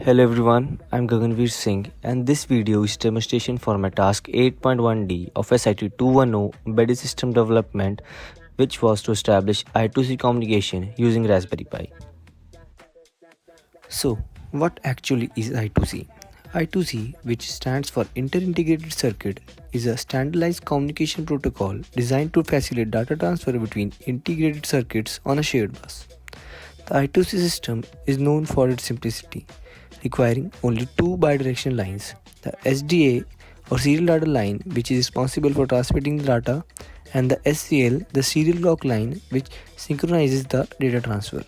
Hello everyone, I'm Gaganveer Singh and this video is demonstration for my task 8.1D of SIT210 embedded system development, which was to establish I2C communication using Raspberry Pi. So, what actually is I2C? I2C, which stands for Inter-Integrated Circuit, is a standardized communication protocol designed to facilitate data transfer between integrated circuits on a shared bus. The I2C system is known for its simplicity, requiring only two bidirectional lines, the SDA or serial data line, which is responsible for transmitting the data, and the SCL, the serial clock line, which synchronizes the data transfer.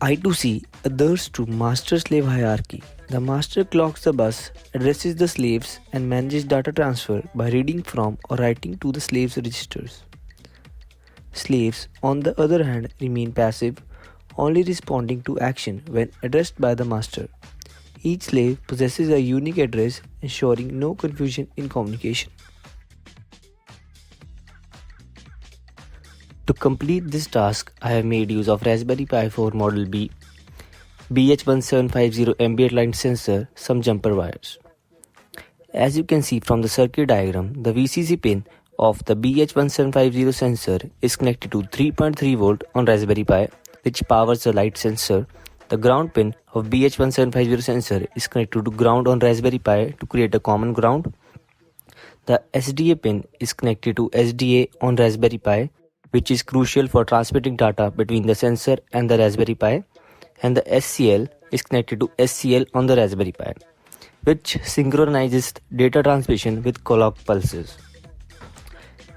I2C adheres to master-slave hierarchy. The master clocks the bus, addresses the slaves, and manages data transfer by reading from or writing to the slaves' registers. Slaves, on the other hand, remain passive, only responding to action when addressed by the master. Each slave possesses a unique address, ensuring no confusion in communication. To complete this task, I have made use of Raspberry Pi 4 Model B, BH1750 ambient light sensor, some jumper wires. As you can see from the circuit diagram, the VCC pin of the BH1750 sensor is connected to 3.3 volt on Raspberry Pi, which powers the light sensor. The ground pin of BH1750 sensor is connected to ground on Raspberry Pi to create a common ground. The SDA pin is connected to SDA on Raspberry Pi, which is crucial for transmitting data between the sensor and the Raspberry Pi. And the SCL is connected to SCL on the Raspberry Pi, which synchronizes data transmission with clock pulses.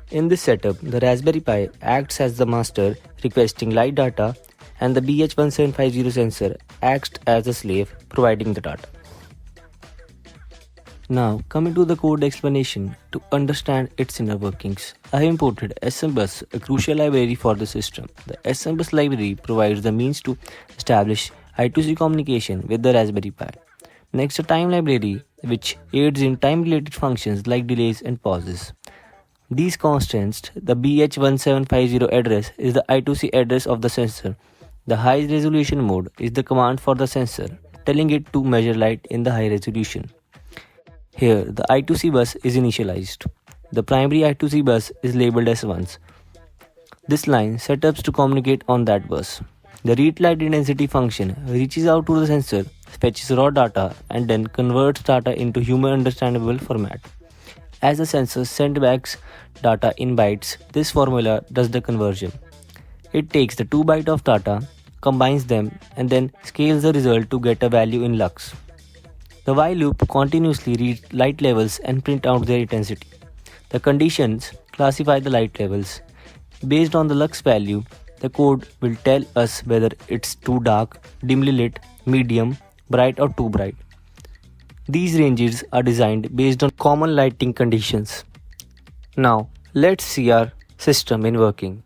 In this setup, the Raspberry Pi acts as the master, requesting light data, and the BH1750 sensor acts as a slave, providing the data. Now, coming to the code explanation, to understand its inner workings, I have imported SMBus, a crucial library for the system. The SMBus library provides the means to establish I2C communication with the Raspberry Pi. Next, a time library, which aids in time-related functions like delays and pauses. These constants, the BH1750 address is the I2C address of the sensor. The high resolution mode is the command for the sensor, telling it to measure light in the high resolution. Here, the I2C bus is initialized. The primary I2C bus is labeled as 1s. This line setups to communicate on that bus. The read light intensity function reaches out to the sensor, fetches raw data, and then converts data into human understandable format. As the sensor sends back data in bytes, this formula does the conversion. It takes the 2 bytes of data, combines them, and then scales the result to get a value in lux. The while loop continuously reads light levels and print out their intensity. The conditions classify the light levels. Based on the lux value, the code will tell us whether it's too dark, dimly lit, medium, bright or too bright. These ranges are designed based on common lighting conditions. Now, let's see our system in working.